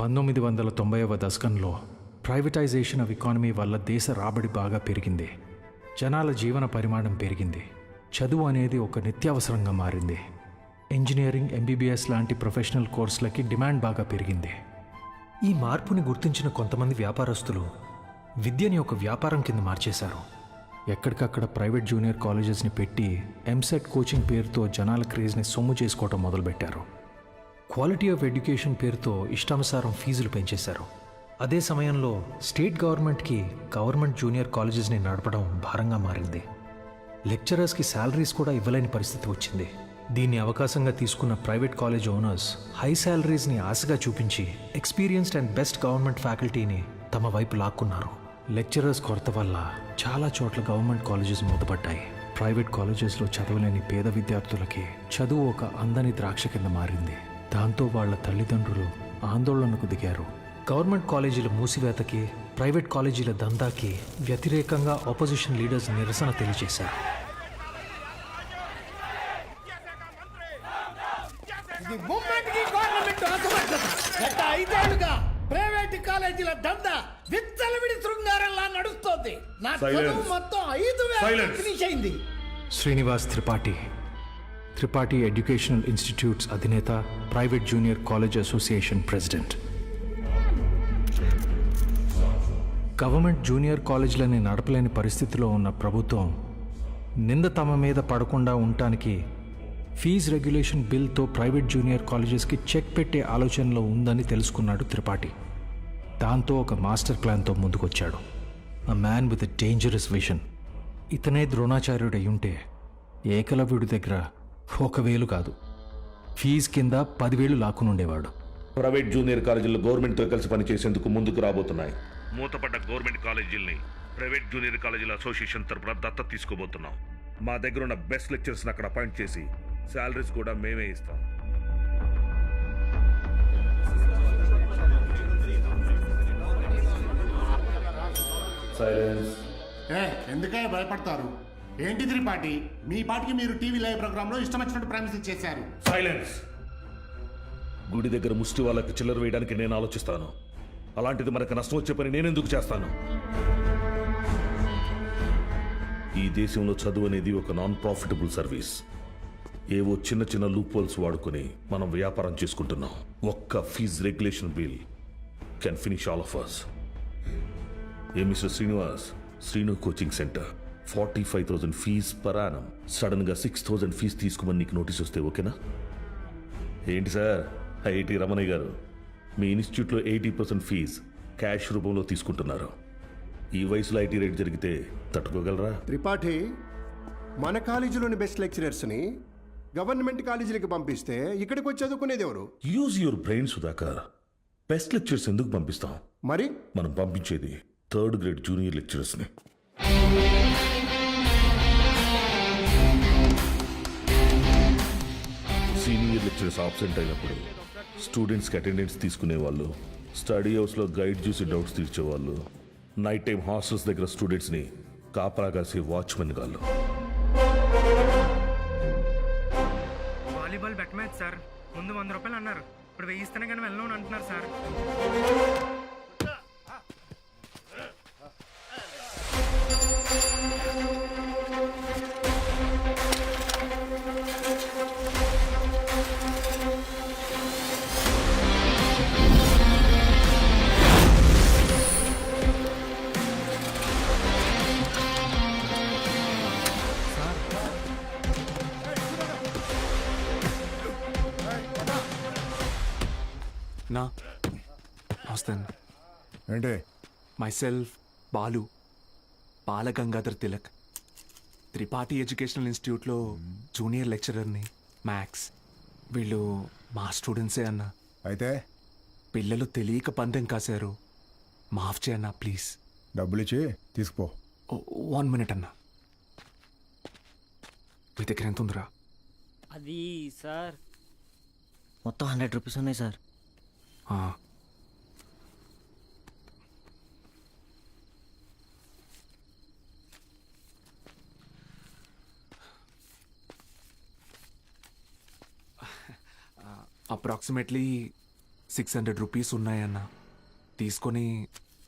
1990వ దశకంలో privatisation of economy వల్ల దేశ రాబడి బాగా పెరిగింది. జనాల జీవన పరిమాణం పెరిగింది. చదువు అనేది ఒక నిత్యావసరంగా మారింది. ఇంజనీరింగ్, ఎంబీబీఎస్ లాంటి ప్రొఫెషనల్ కోర్సులకి డిమాండ్ బాగా పెరిగింది. ఈ మార్పుని గుర్తించిన కొంతమంది వ్యాపారస్తులు విద్యని ఒక వ్యాపారం కింద మార్చేశారు. ఎక్కడికక్కడ ప్రైవేట్ జూనియర్ కాలేజెస్ని పెట్టి ఎంసెట్ కోచింగ్ పేరుతో జనాల క్రేజ్ని సొమ్ము చేసుకోవటం మొదలుపెట్టారు. క్వాలిటీ ఆఫ్ ఎడ్యుకేషన్ పేరుతో ఇష్టానుసారం ఫీజులు పెంచేశారు. అదే సమయంలో స్టేట్ గవర్నమెంట్కి గవర్నమెంట్ జూనియర్ కాలేజెస్ని నడపడం భారంగా మారింది. లెక్చరర్స్కి శాలరీస్ కూడా ఇవ్వలేని పరిస్థితి వచ్చింది. దీన్ని అవకాశంగా తీసుకున్న ప్రైవేట్ కాలేజ్ ఓనర్స్ హై శాలరీస్ని ఆశగా చూపించి ఎక్స్పీరియన్స్డ్ అండ్ బెస్ట్ గవర్నమెంట్ ఫ్యాకల్టీని తమ వైపు లాక్కున్నారు. లెక్చరర్స్ కొరత వల్ల చాలా చోట్ల గవర్నమెంట్ కాలేజెస్ మూతపడ్డాయి. ప్రైవేట్ కాలేజెస్లో చదవలేని పేద విద్యార్థులకి చదువు ఒక అందని ద్రాక్ష కింద మారింది. దాంతో వాళ్ల తల్లిదండ్రులు ఆందోళనకు దిగారు. గవర్నమెంట్ కాలేజీల మూసివేతకి, ప్రైవేట్ కాలేజీల దందాకి వ్యతిరేకంగా ఆపోజిషన్ లీడర్స్ నిరసన తెలియజేశారు. ప్రైవేట్ కాలేజీల దందా విచ్చలవిడి శృంగారంలా నడుస్తోంది. నా చదువు మొత్తం 5,000 ఫినిష్ అయింది. శ్రీనివాస్ త్రిపాఠి ఎడ్యుకేషనల్ ఇన్స్టిట్యూట్స్ అధినేత, private junior college association president. Government junior కాలేజీలని నడపలేని పరిస్థితిలో ఉన్న ప్రభుత్వం నింద తమ మీద పడకుండా ఉండటానికి ఫీజు రెగ్యులేషన్ బిల్తో ప్రైవేట్ జూనియర్ కాలేజెస్కి చెక్ పెట్టే ఆలోచనలో ఉందని తెలుసుకున్నాడు త్రిపాఠి. దాంతో ఒక మాస్టర్ ప్లాన్తో ముందుకొచ్చాడు. A man with a dangerous vision. ఇతనే ద్రోణాచార్యుడు అయ్యుంటే ఏకలవ్యుడి దగ్గర 1,000 కాదు, ఫీజు కింద 10,000 లాక్కునుండేవాడు. ప్రైవేట్ జూనియర్ కాలేజీలు గవర్నమెంట్తో కలిసి పనిచేసేందుకు ముందుకు రాబోతున్నాయి. మూతపడ్డ గవర్నమెంట్ కాలేజీల్ని ప్రైవేట్ జూనియర్ కాలేజీల అసోసియేషన్ తరపున దత్తత తీసుకోబోతున్నాం. మా దగ్గర ఉన్న బెస్ట్ లెక్చర్స్ని అక్కడ అపాయింట్ చేసి శాలరీస్ కూడా మేమే ఇస్తాం. సైలెన్స్. ఎందుకే భయపడతారు? ఏంటి త్రిపాఠి, మీ పాటికి మీరు టీవీ లైవ్ ప్రోగ్రాంలో ఇష్టం వచ్చినట్టు ప్రామిస్ చేశారు. సైలెన్స్. గుడి దగ్గర ముష్టి వాళ్ళకి చిల్లర వేయడానికి నేను ఆలోచిస్తాను. అలాంటిది మనకు నష్టం వచ్చే పని నేనెందుకు చేస్తాను? ఈ దేశంలో చదువు అనేది ఒక నాన్ ప్రాఫిటబుల్ సర్వీస్. ఏవో చిన్న చిన్న లూప్ హోల్స్ వాడుకొని మనం వ్యాపారం చేసుకుంటున్నాం. ఒక్క fees regulation bill can finish all of us. A Mister Srinivas, Srinu coaching centre 45,000 fees per annum. Sudden గా 6,000 ఫీజు తీసుకోమని నీకు నోటీస్ వస్తే ఓకేనా? ఏంటి సార్, ఐఐటి రమణయ్య గారు, మీ ఇన్స్టిట్యూట్లో 80% ఫీజు క్యాష్ రూపంలో తీసుకుంటున్నారు. ఈ వయసులో ఐటీ రేట్ జరిగితే తట్టుకోగలరా? త్రిపాఠి, మన కాలేజీలోని బెస్ట్ లెక్చరర్స్ని గవర్నమెంట్ కాలేజీలకు పంపిస్తే ఇక్కడికి వచ్చి చదువుకునేది ఎవరు? Use your brain Sudhakar. Best lectures ఎందుకు పంపిస్తాం? మరి మనం పంపించేది 3rd గ్రేడ్ జూనియర్ లెక్చరర్స్ని. సీనియర్ లెక్చరర్స్ ఆబ్సెంట్ అయినప్పుడు స్టూడెంట్స్కి అటెండెన్స్ తీసుకునే వాళ్ళు, స్టడీ హౌస్లో గైడ్ చూసి డౌట్స్ తీర్చేవాళ్ళు, నైట్ టైం హాస్టల్స్ దగ్గర స్టూడెంట్స్ని కాపలా కాసే వాచ్మెన్ గాళ్ళు. Volleyball bet match sir. ముందు 100 రూపాయలు అన్నారు, ఇప్పుడు 1000 ఇస్తేనే కానీ వెళ్ళను అంటున్నారు సార్. నా వస్తాను. ఏంటి? మైసెల్ఫ్ బాలు, బాలగంగాధర్ తిలక్, త్రిపాఠి ఎడ్యుకేషనల్ ఇన్స్టిట్యూట్లో జూనియర్ లెక్చరర్ని. మ్యాథ్స్. వీళ్ళు మా స్టూడెంట్సే అన్న. అయితే పిల్లలు తెలియక పందెం కాశారు, మాఫ్ చేయన్నా ప్లీజ్. డబ్బులు ఇచ్చి తీసుకుపో. 1 మినిట్ అన్న. మీ దగ్గర ఎంత ఉందిరా? అది సార్ మొత్తం 100 రూపీస్ ఉన్నాయి సార్. అప్రాక్సిమేట్లీ 600 రూపీస్ ఉన్నాయన్నా, తీసుకొని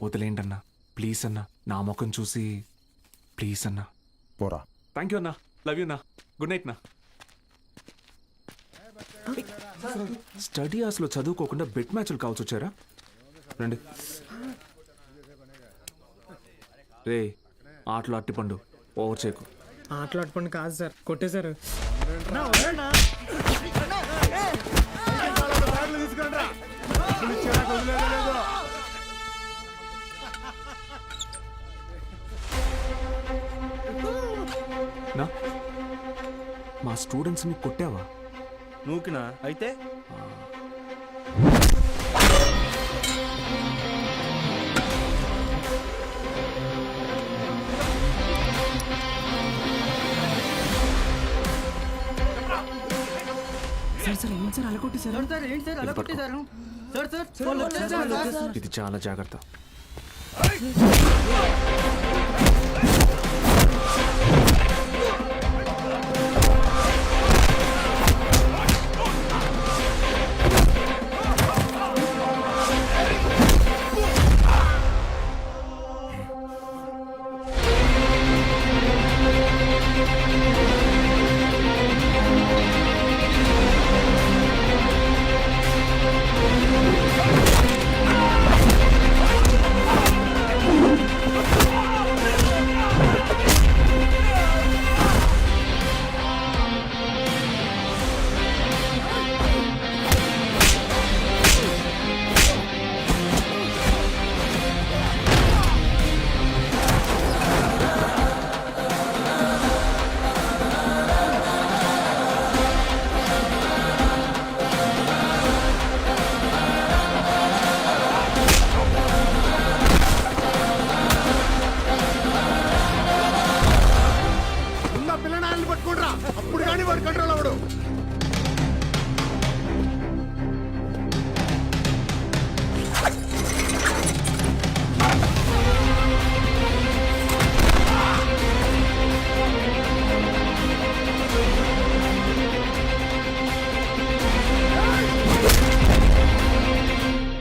వదిలేండన్నా ప్లీజ్ అన్నా, నా ముఖం చూసి ప్లీజ్ అన్నా. పోరా. థ్యాంక్ యూ అన్నా, లవ్ యూ అన్నా, గుడ్ నైట్ నా. స్టడీ అవర్స్లో చదువుకోకుండా బెట్ మ్యాచ్లు కావచ్చు వచ్చారా? రండి. రే ఆటలు అట్టిపండు, ఓవర్ చేయకు. ఆటలు ఆడుకోండి కాదు సార్, కొట్టేశారు. నా మా స్టూడెంట్స్ని కొట్టావా? నూకినా అయితే ఇది చాలా జాగ్రత్త. అప్పుడు కానీ వాడు కంట్రోల్ అవ్వడు.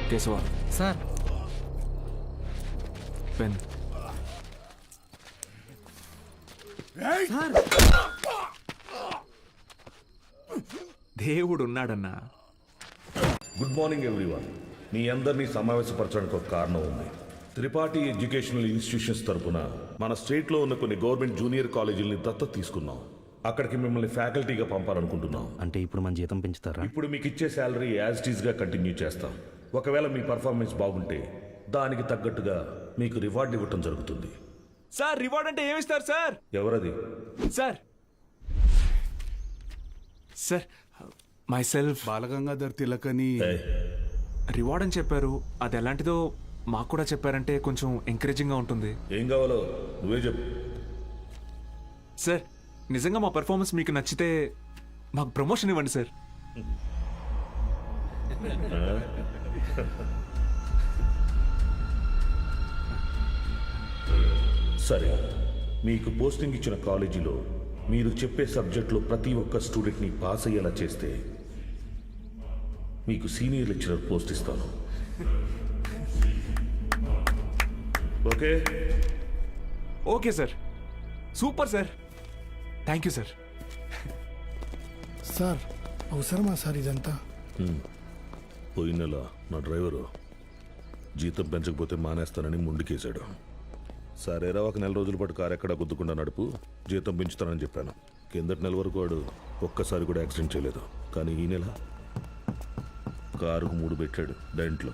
Keshava sir pen. దేవుడు ఉన్నాడన్నా. Good morning everyone. మీ అందరినీ సమావేశపరచడానికి ఒక కారణం ఉంది. త్రిపాఠి ఎడ్యుకేషనల్ ఇన్స్టిట్యూషన్స్ తరపున మన స్టేట్లో ఉన్న కొన్ని గవర్నమెంట్ జూనియర్ కాలేజీలని దత్తత తీసుకున్నాం. అక్కడికి మిమ్మల్ని ఫ్యాకల్టీగా పంపాలనుకుంటున్నాం. అంటే ఇప్పుడు మన జీతం పెంచుతారా? ఇప్పుడు మీకు ఇచ్చే శాలరీ యాజ్ ఇట్ ఈస్గా కంటిన్యూ చేస్తాం. ఒకవేళ మీ పర్ఫార్మెన్స్ బాగుంటే దానికి తగ్గట్టుగా మీకు రివార్డ్ ఇవ్వటం జరుగుతుంది. సార్ రివార్డ్ అంటే ఏమిస్తారు సార్? ఎవరది? Sir sir myself Balagangadhar Tilak అని రివార్డ్ అని చెప్పారు. అది ఎలాంటిదో మాకు కూడా చెప్పారంటే కొంచెం ఎంకరేజింగ్గా ఉంటుంది. ఏం కావాలో నువ్వే చెప్పు. సార్ నిజంగా మా పెర్ఫార్మెన్స్ మీకు నచ్చితే మాకు ప్రమోషన్ ఇవ్వండి సార్. సరే, మీకు పోస్టింగ్ ఇచ్చిన కాలేజీలో మీరు చెప్పే సబ్జెక్టులో ప్రతి ఒక్క స్టూడెంట్ని పాస్ అయ్యేలా చేస్తే మీకు సీనియర్ లెక్చరర్ పోస్ట్ ఇస్తాను. Okay? Okay sir, super sir, thank you sir. Sir అవసరమా సార్ ఇదంతా? పోయిన నెల నా డ్రైవరు జీతం పెంచకపోతే మానేస్తానని ముందుకేశాడు. సరేరా, ఒక నెల రోజుల పాటు కారు ఎక్కడా గుద్దుకుండా నడుపు, జీతం పెంచుతానని చెప్పాను. కిందటి నెల వరకు వాడు ఒక్కసారి కూడా యాక్సిడెంట్ చేయలేదు. కానీ ఈ నెల కారుకు 3 పెట్టాడు దాంట్లో.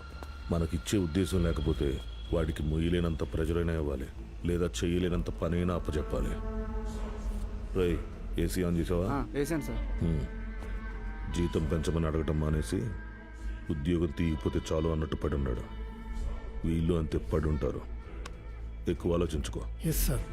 మనకిచ్చే ఉద్దేశం లేకపోతే వాడికి మొయ్యలేనంత ప్రెజర్ అయినా ఇవ్వాలి, లేదా చేయలేనంత పనైనా అప్పచెప్పాలి. రై, ఏసీ ఆన్ చేసావా? వేసాను సార్. జీతం పెంచమని అడగటం మానేసి ఉద్యోగం తీయకపోతే చాలు అన్నట్టు పడి ఉన్నాడు. వీళ్ళు అంతే పడి ఉంటారు. ఎక్కువ ఆలోచించుకో. Yes sir.